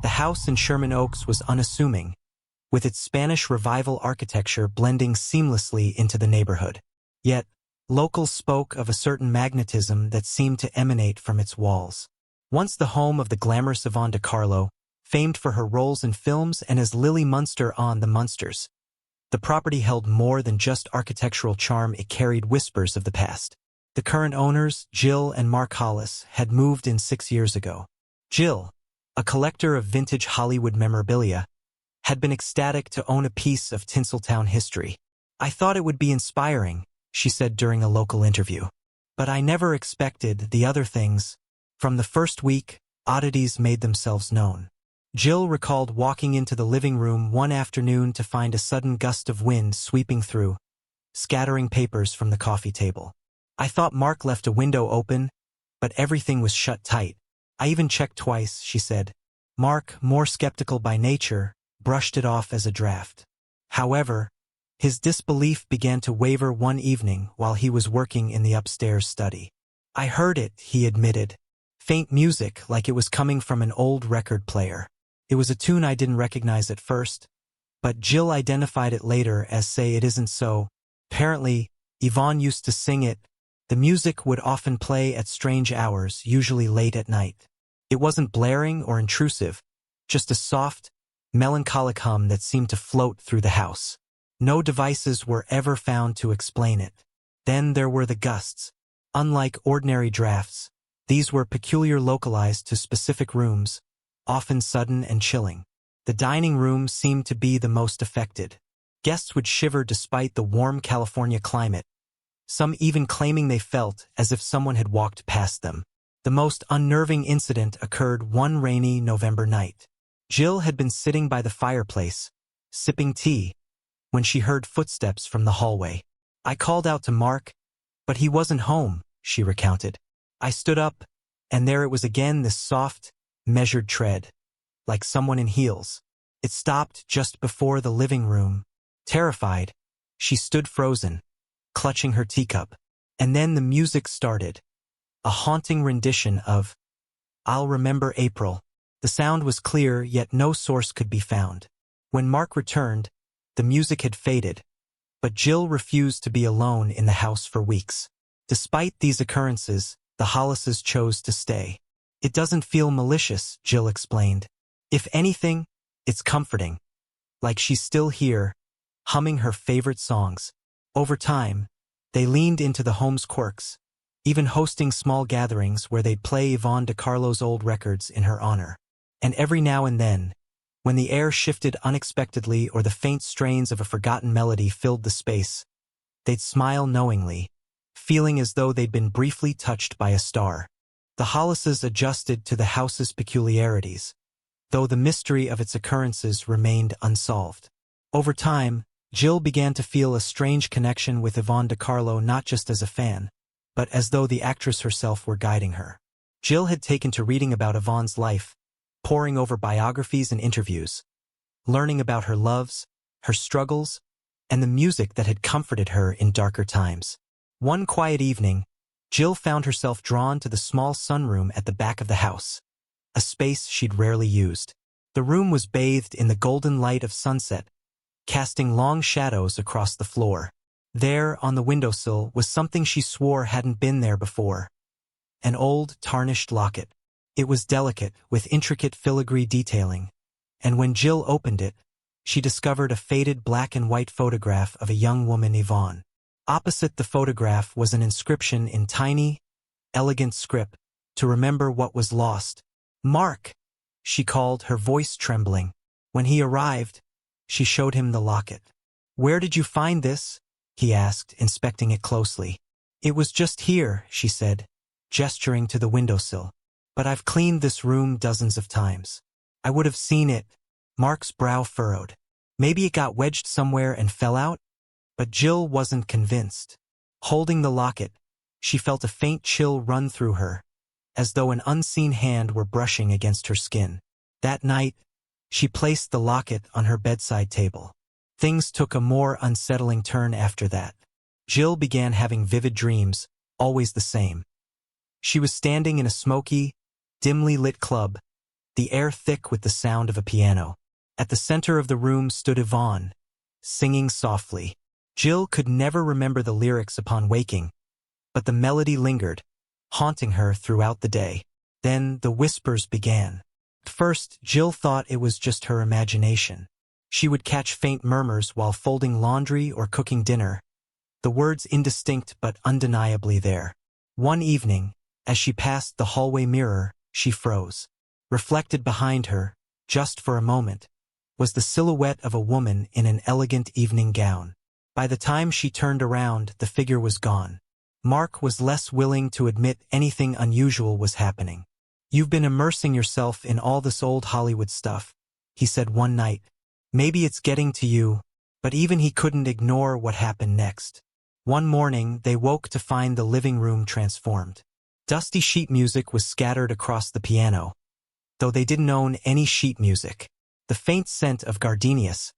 The house in Sherman Oaks was unassuming, with its Spanish Revival architecture blending seamlessly into the neighborhood. Yet, locals spoke of a certain magnetism that seemed to emanate from its walls. Once the home of the glamorous Yvonne De Carlo, famed for her roles in films and as Lily Munster on the Munsters, the property held more than just architectural charm, it carried whispers of the past. The current owners, Jill and Mark Hollis, had moved in 6 years ago. Jill, a collector of vintage Hollywood memorabilia, had been ecstatic to own a piece of Tinseltown history. "I thought it would be inspiring," she said during a local interview. "But I never expected the other things." From the first week, oddities made themselves known. Jill recalled walking into the living room one afternoon to find a sudden gust of wind sweeping through, scattering papers from the coffee table. "I thought Mark left a window open, but everything was shut tight. I even checked twice," she said. Mark, more skeptical by nature, brushed it off as a draft. However, his disbelief began to waver one evening while he was working in the upstairs study. "I heard it," he admitted. "Faint music, like it was coming from an old record player. It was a tune I didn't recognize at first, but Jill identified it later as Say It Isn't So. Apparently, Yvonne used to sing it. The music would often play at strange hours, usually late at night. It wasn't blaring or intrusive, just a soft, melancholic hum that seemed to float through the house. No devices were ever found to explain it. Then there were the gusts. Unlike ordinary drafts, these were peculiar, localized to specific rooms, often sudden and chilling. The dining room seemed to be the most affected. Guests would shiver despite the warm California climate, some even claiming they felt as if someone had walked past them. The most unnerving incident occurred one rainy November night. Jill had been sitting by the fireplace, sipping tea, when she heard footsteps from the hallway. "I called out to Mark, but he wasn't home," she recounted. "I stood up, and there it was again, this soft, measured tread, like someone in heels. It stopped just before the living room. Terrified, she stood frozen, clutching her teacup. And then the music started, a haunting rendition of I'll Remember April. The sound was clear, yet no source could be found. When Mark returned, the music had faded, but Jill refused to be alone in the house for weeks. Despite these occurrences, the Hollises chose to stay. "It doesn't feel malicious," Jill explained. "If anything, it's comforting. Like she's still here, humming her favorite songs." Over time, they leaned into the home's quirks, even hosting small gatherings where they'd play Yvonne De Carlo's old records in her honor. And every now and then, when the air shifted unexpectedly or the faint strains of a forgotten melody filled the space, they'd smile knowingly, feeling as though they'd been briefly touched by a star. The Hollises adjusted to the house's peculiarities, though the mystery of its occurrences remained unsolved. Over time, Jill began to feel a strange connection with Yvonne De Carlo, not just as a fan, but as though the actress herself were guiding her. Jill had taken to reading about Yvonne's life, poring over biographies and interviews, learning about her loves, her struggles, and the music that had comforted her in darker times. One quiet evening, Jill found herself drawn to the small sunroom at the back of the house, a space she'd rarely used. The room was bathed in the golden light of sunset, casting long shadows across the floor. There, on the windowsill, was something she swore hadn't been there before. An old, tarnished locket. It was delicate, with intricate filigree detailing, and when Jill opened it, she discovered a faded black and white photograph of a young woman, Yvonne. Opposite the photograph was an inscription in tiny, elegant script, "To remember what was lost." "Mark," she called, her voice trembling. When he arrived, she showed him the locket. "Where did you find this?" he asked, inspecting it closely. "It was just here," she said, gesturing to the windowsill. "But I've cleaned this room dozens of times. I would have seen it." Mark's brow furrowed. "Maybe it got wedged somewhere and fell out?" But Jill wasn't convinced. Holding the locket, she felt a faint chill run through her, as though an unseen hand were brushing against her skin. That night, she placed the locket on her bedside table. Things took a more unsettling turn after that. Jill began having vivid dreams, always the same. She was standing in a smoky, dimly lit club, the air thick with the sound of a piano. At the center of the room stood Yvonne, singing softly. Jill could never remember the lyrics upon waking, but the melody lingered, haunting her throughout the day. Then the whispers began. At first, Jill thought it was just her imagination. She would catch faint murmurs while folding laundry or cooking dinner, the words indistinct but undeniably there. One evening, as she passed the hallway mirror, she froze. Reflected behind her, just for a moment, was the silhouette of a woman in an elegant evening gown. By the time she turned around, the figure was gone. Mark was less willing to admit anything unusual was happening. "You've been immersing yourself in all this old Hollywood stuff," he said one night. "Maybe it's getting to you," but even he couldn't ignore what happened next. One morning, they woke to find the living room transformed. Dusty sheet music was scattered across the piano, though they didn't own any sheet music. The faint scent of gardenias,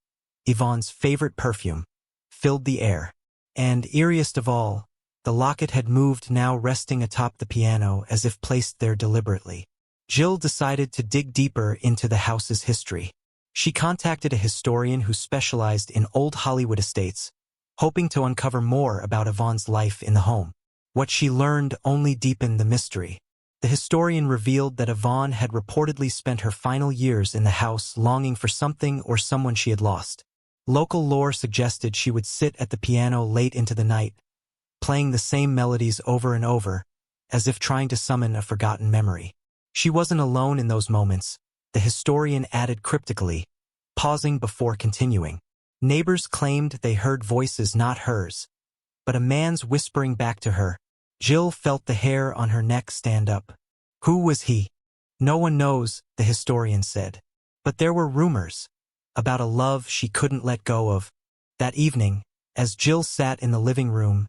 Yvonne's favorite perfume, filled the air. And, eeriest of all, the locket had moved, now resting atop the piano as if placed there deliberately. Jill decided to dig deeper into the house's history. She contacted a historian who specialized in old Hollywood estates, hoping to uncover more about Yvonne's life in the home. What she learned only deepened the mystery. The historian revealed that Yvonne had reportedly spent her final years in the house longing for something or someone she had lost. Local lore suggested she would sit at the piano late into the night, playing the same melodies over and over, as if trying to summon a forgotten memory. She wasn't alone in those moments, the historian added cryptically, pausing before continuing. Neighbors claimed they heard voices not hers, but a man's whispering back to her. Jill felt the hair on her neck stand up. Who was he? No one knows, the historian said. But there were rumors about a love she couldn't let go of. That evening, as Jill sat in the living room,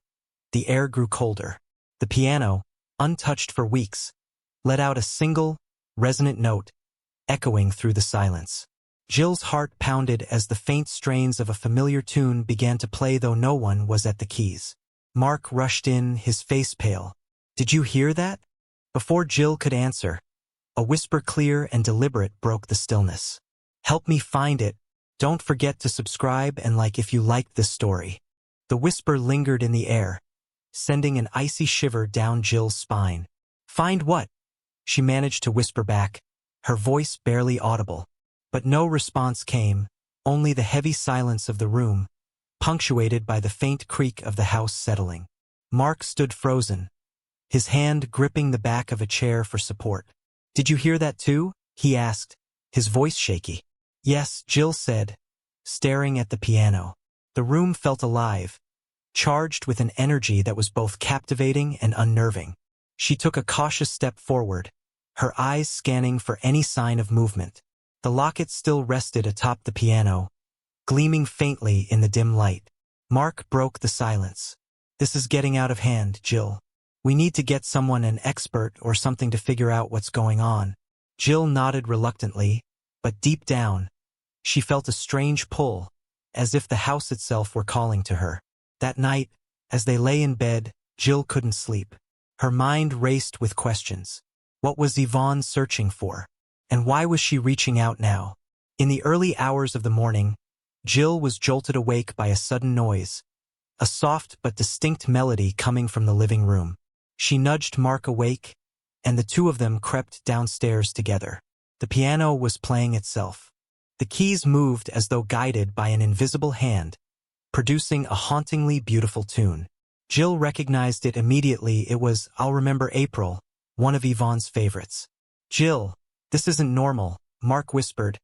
the air grew colder. The piano, untouched for weeks, let out a single, resonant note, echoing through the silence. Jill's heart pounded as the faint strains of a familiar tune began to play, though no one was at the keys. Mark rushed in, his face pale. "Did you hear that?" Before Jill could answer, a whisper clear and deliberate broke the stillness. "Help me find it. Don't forget to subscribe and like if you liked this story." The whisper lingered in the air, sending an icy shiver down Jill's spine. "Find what?" she managed to whisper back, her voice barely audible. But no response came, only the heavy silence of the room, punctuated by the faint creak of the house settling. Mark stood frozen, his hand gripping the back of a chair for support. "Did you hear that too?" he asked, his voice shaky. "Yes," Jill said, staring at the piano. The room felt alive, charged with an energy that was both captivating and unnerving. She took a cautious step forward, her eyes scanning for any sign of movement. The locket still rested atop the piano, gleaming faintly in the dim light. Mark broke the silence. "This is getting out of hand, Jill. We need to get someone, an expert or something, to figure out what's going on." Jill nodded reluctantly, but deep down, she felt a strange pull, as if the house itself were calling to her. That night, as they lay in bed, Jill couldn't sleep. Her mind raced with questions. What was Yvonne searching for? And why was she reaching out now? In the early hours of the morning, Jill was jolted awake by a sudden noise, a soft but distinct melody coming from the living room. She nudged Mark awake, and the two of them crept downstairs together. The piano was playing itself. The keys moved as though guided by an invisible hand, producing a hauntingly beautiful tune. Jill recognized it immediately. It was "I'll Remember April," one of Yvonne's favorites. "Jill, this isn't normal," Mark whispered,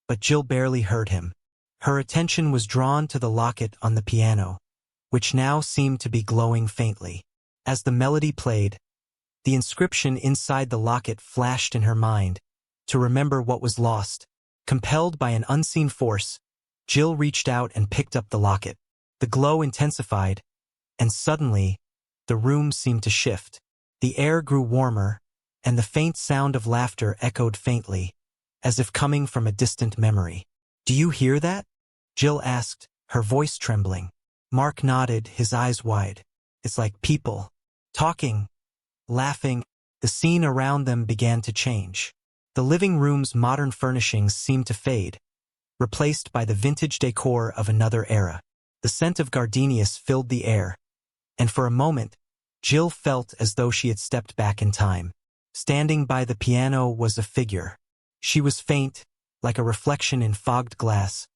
but Jill barely heard him. Her attention was drawn to the locket on the piano, which now seemed to be glowing faintly. As the melody played, the inscription inside the locket flashed in her mind, "To remember what was lost." Compelled by an unseen force, Jill reached out and picked up the locket. The glow intensified, and suddenly, the room seemed to shift. The air grew warmer, and the faint sound of laughter echoed faintly, as if coming from a distant memory. "Do you hear that?" Jill asked, her voice trembling. Mark nodded, his eyes wide. "It's like people talking, laughing." The scene around them began to change. The living room's modern furnishings seemed to fade, replaced by the vintage decor of another era. The scent of gardenias filled the air, and for a moment, Jill felt as though she had stepped back in time. Standing by the piano was a figure. She was faint, like a reflection in fogged glass,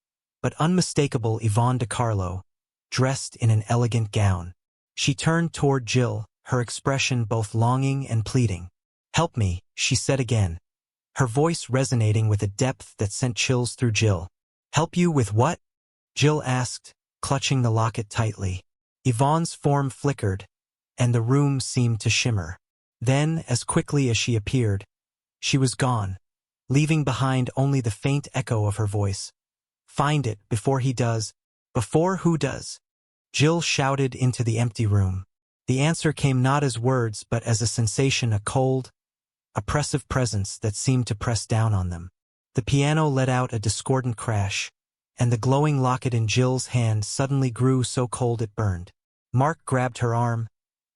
but unmistakable Yvonne De Carlo, dressed in an elegant gown. She turned toward Jill, her expression both longing and pleading. "Help me," she said again, her voice resonating with a depth that sent chills through Jill. "Help you with what?" Jill asked, clutching the locket tightly. Yvonne's form flickered, and the room seemed to shimmer. Then, as quickly as she appeared, she was gone, leaving behind only the faint echo of her voice. "Find it before he does." "Before who does?" Jill shouted into the empty room. The answer came not as words but as a sensation, a cold, oppressive presence that seemed to press down on them. The piano let out a discordant crash, and the glowing locket in Jill's hand suddenly grew so cold it burned. Mark grabbed her arm,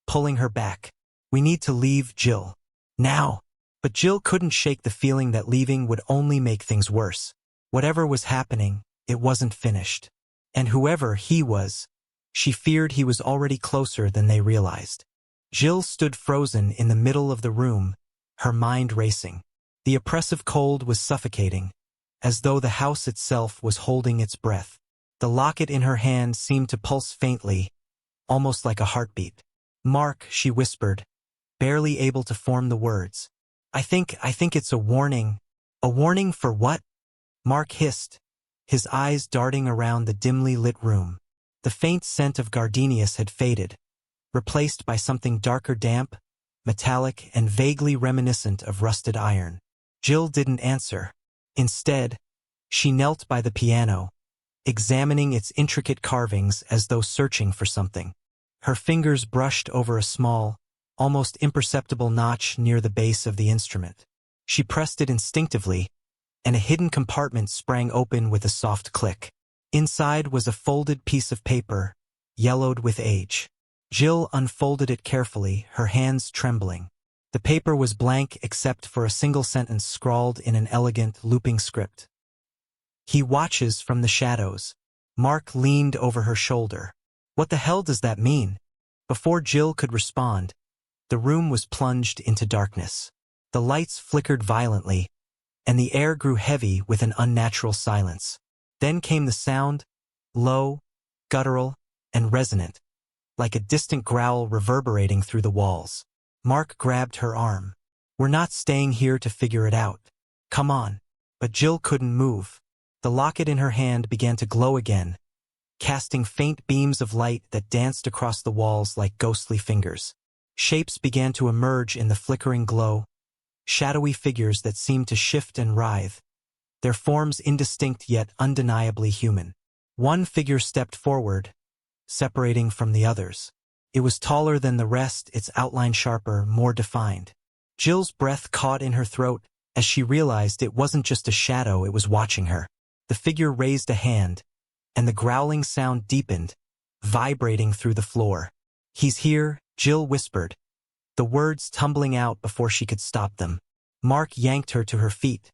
pulling her back. "We need to leave, Jill. Now." But Jill couldn't shake the feeling that leaving would only make things worse. Whatever was happening, it wasn't finished. And whoever he was, she feared he was already closer than they realized. Jill stood frozen in the middle of the room, her mind racing. The oppressive cold was suffocating, as though the house itself was holding its breath. The locket in her hand seemed to pulse faintly, almost like a heartbeat. "Mark," she whispered, barely able to form the words. I think it's a warning." "A warning for what?" Mark hissed, his eyes darting around the dimly lit room. The faint scent of gardenias had faded, replaced by something darker, damp, metallic, and vaguely reminiscent of rusted iron. Jill didn't answer. Instead, she knelt by the piano, examining its intricate carvings as though searching for something. Her fingers brushed over a small, almost imperceptible notch near the base of the instrument. She pressed it instinctively, and a hidden compartment sprang open with a soft click. Inside was a folded piece of paper, yellowed with age. Jill unfolded it carefully, her hands trembling. The paper was blank except for a single sentence scrawled in an elegant, looping script. "He watches from the shadows." Mark leaned over her shoulder. "What the hell does that mean?" Before Jill could respond, the room was plunged into darkness. The lights flickered violently, and the air grew heavy with an unnatural silence. Then came the sound, low, guttural, and resonant, like a distant growl reverberating through the walls. Mark grabbed her arm. "We're not staying here to figure it out. Come on." But Jill couldn't move. The locket in her hand began to glow again, casting faint beams of light that danced across the walls like ghostly fingers. Shapes began to emerge in the flickering glow, shadowy figures that seemed to shift and writhe, their forms indistinct yet undeniably human. One figure stepped forward, separating from the others. It was taller than the rest, its outline sharper, more defined. Jill's breath caught in her throat as she realized it wasn't just a shadow, it was watching her. The figure raised a hand, and the growling sound deepened, vibrating through the floor. "He's here," Jill whispered, the words tumbling out before she could stop them. Mark yanked her to her feet,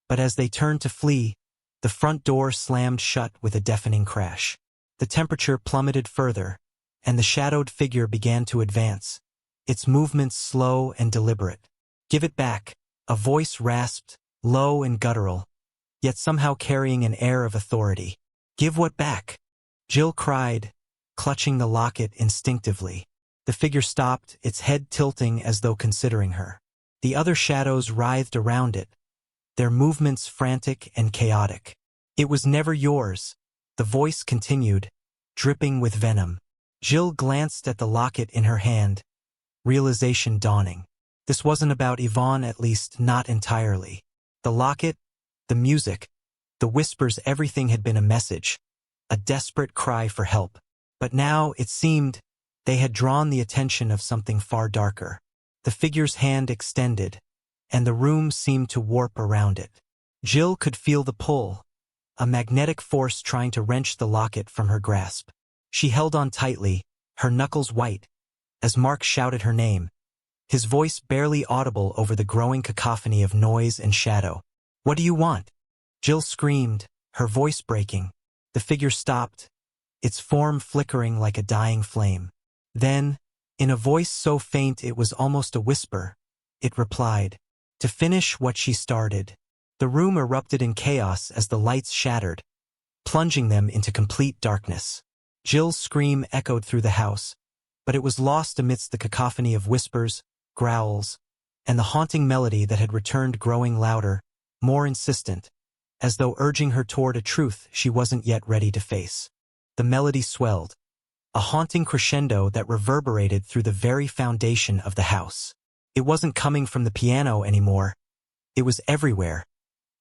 but as they turned to flee, the front door slammed shut with a deafening crash. The temperature plummeted further, and the shadowed figure began to advance, its movements slow and deliberate. "Give it back," a voice rasped, low and guttural, yet somehow carrying an air of authority. "Give what back?" Jill cried, clutching the locket instinctively. The figure stopped, its head tilting as though considering her. The other shadows writhed around it, their movements frantic and chaotic. "It was never yours," the voice continued, dripping with venom. Jill glanced at the locket in her hand, realization dawning. This wasn't about Yvonne, at least not entirely. The locket, the music, the whispers, everything had been a message, a desperate cry for help. But now, it seemed, they had drawn the attention of something far darker. The figure's hand extended, and the room seemed to warp around it. Jill could feel the pull, a magnetic force trying to wrench the locket from her grasp. She held on tightly, her knuckles white, as Mark shouted her name. his voice barely audible over the growing cacophony of noise and shadow. "What do you want?" Jill screamed, her voice breaking. The figure stopped, its form flickering like a dying flame. Then, in a voice so faint it was almost a whisper, it replied, "To finish what she started." The room erupted in chaos as the lights shattered, plunging them into complete darkness. Jill's scream echoed through the house, but it was lost amidst the cacophony of whispers, growls, and the haunting melody that had returned, growing louder, more insistent, as though urging her toward a truth she wasn't yet ready to face. The melody swelled, a haunting crescendo that reverberated through the very foundation of the house. It wasn't coming from the piano anymore. It was everywhere,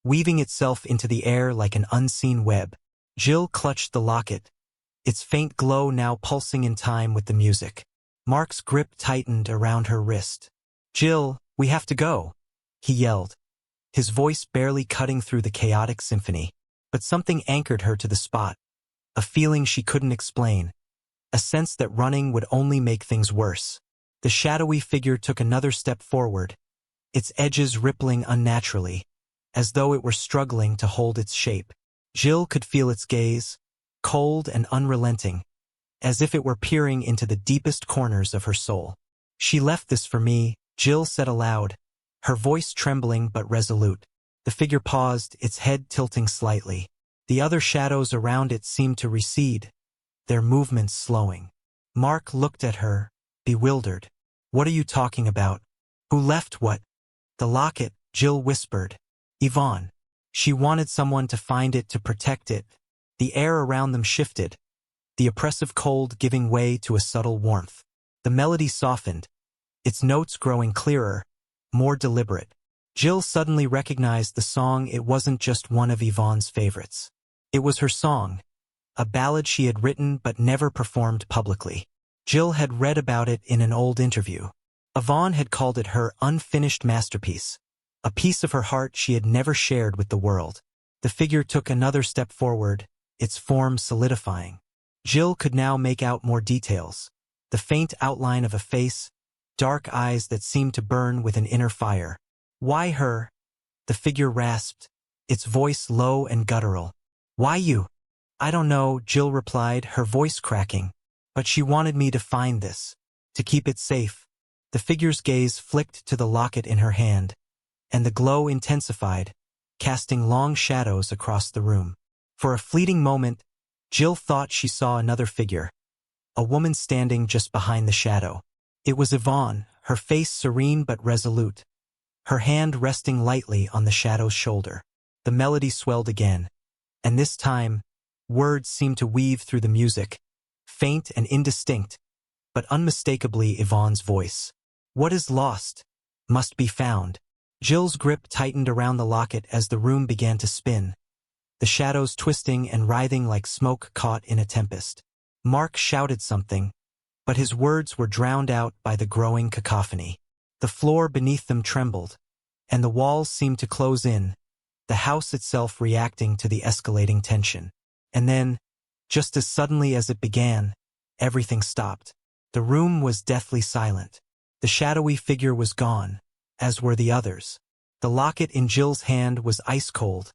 weaving itself into the air like an unseen web. Jill clutched the locket, its faint glow now pulsing in time with the music. Mark's grip tightened around her wrist. "Jill, we have to go," he yelled, his voice barely cutting through the chaotic symphony. But something anchored her to the spot, a feeling she couldn't explain, a sense that running would only make things worse. The shadowy figure took another step forward, its edges rippling unnaturally, as though it were struggling to hold its shape. Jill could feel its gaze, cold and unrelenting, as if it were peering into the deepest corners of her soul. "She left this for me," Jill said aloud, her voice trembling but resolute. The figure paused, its head tilting slightly. The other shadows around it seemed to recede, their movements slowing. Mark looked at her, bewildered. "What are you talking about? Who left what?" "The locket," Jill whispered. "Yvonne. She wanted someone to find it, to protect it." The air around them shifted, the oppressive cold giving way to a subtle warmth. The melody softened, its notes growing clearer, more deliberate. Jill suddenly recognized the song. It wasn't just one of Yvonne's favorites. It was her song, a ballad she had written but never performed publicly. Jill had read about it in an old interview. Yvonne had called it her unfinished masterpiece, a piece of her heart she had never shared with the world. The figure took another step forward, its form solidifying. Jill could now make out more details, the faint outline of a face, dark eyes that seemed to burn with an inner fire. "Why her?" the figure rasped, its voice low and guttural. "Why you?" "I don't know," Jill replied, her voice cracking. "But she wanted me to find this, to keep it safe." The figure's gaze flicked to the locket in her hand, and the glow intensified, casting long shadows across the room. For a fleeting moment, Jill thought she saw another figure, a woman standing just behind the shadow. It was Yvonne, her face serene but resolute, her hand resting lightly on the shadow's shoulder. The melody swelled again, and this time, words seemed to weave through the music, faint and indistinct, but unmistakably Yvonne's voice. "What is lost must be found." Jill's grip tightened around the locket as the room began to spin, the shadows twisting and writhing like smoke caught in a tempest. Mark shouted something, but his words were drowned out by the growing cacophony. The floor beneath them trembled, and the walls seemed to close in, the house itself reacting to the escalating tension. And then, just as suddenly as it began, everything stopped. The room was deathly silent. The shadowy figure was gone, as were the others. The locket in Jill's hand was ice cold,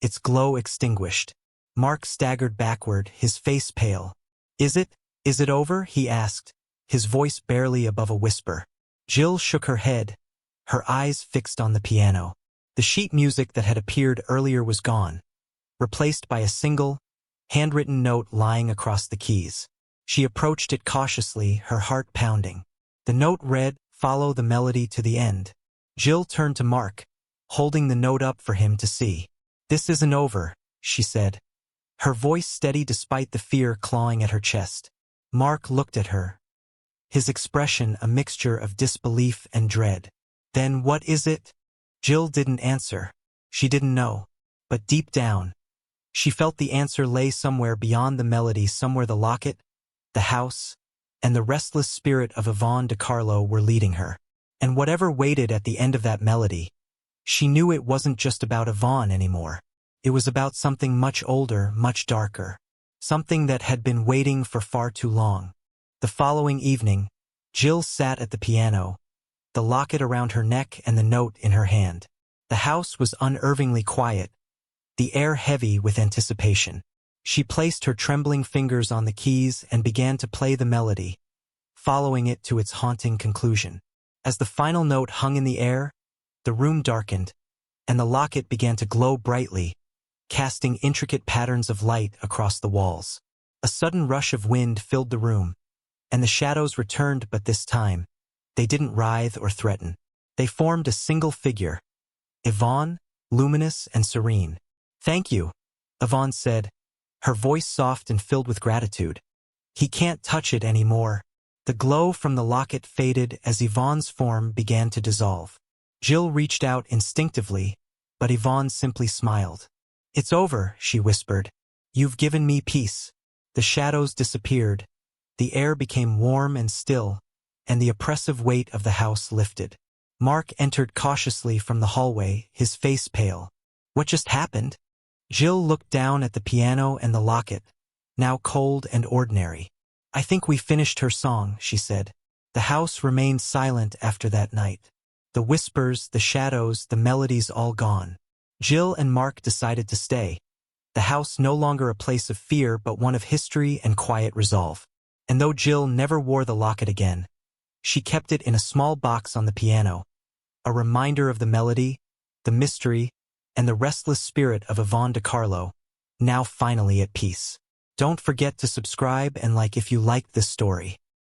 its glow extinguished. Mark staggered backward, his face pale. Is it over?" he asked, his voice barely above a whisper. Jill shook her head, her eyes fixed on the piano. The sheet music that had appeared earlier was gone, replaced by a single, handwritten note lying across the keys. She approached it cautiously, her heart pounding. The note read, "Follow the melody to the end." Jill turned to Mark, holding the note up for him to see. "This isn't over," she said, her voice steady despite the fear clawing at her chest. Mark looked at her, his expression a mixture of disbelief and dread. "Then what is it?" Jill didn't answer. She didn't know. But deep down, she felt the answer lay somewhere beyond the melody, somewhere the locket, the house, and the restless spirit of Yvonne De Carlo were leading her. And whatever waited at the end of that melody, she knew it wasn't just about Yvonne anymore. It was about something much older, much darker. Something that had been waiting for far too long. The following evening, Jill sat at the piano, the locket around her neck and the note in her hand. The house was unnervingly quiet, the air heavy with anticipation. She placed her trembling fingers on the keys and began to play the melody, following it to its haunting conclusion. As the final note hung in the air, the room darkened, and the locket began to glow brightly, casting intricate patterns of light across the walls. A sudden rush of wind filled the room, and the shadows returned, but this time, they didn't writhe or threaten. They formed a single figure, Yvonne, luminous and serene. "Thank you," Yvonne said, her voice soft and filled with gratitude. "He can't touch it anymore." The glow from the locket faded as Yvonne's form began to dissolve. Jill reached out instinctively, but Yvonne simply smiled. "It's over," she whispered. "You've given me peace." The shadows disappeared, the air became warm and still, and the oppressive weight of the house lifted. Mark entered cautiously from the hallway, his face pale. "What just happened?" Jill looked down at the piano and the locket, now cold and ordinary. "I think we finished her song," she said. The house remained silent after that night. The whispers, the shadows, the melodies all gone. Jill and Mark decided to stay. The house no longer a place of fear but one of history and quiet resolve. And though Jill never wore the locket again, she kept it in a small box on the piano, a reminder of the melody, the mystery, and the restless spirit of Yvonne De Carlo, now finally at peace. Don't forget to subscribe and like if you liked this story.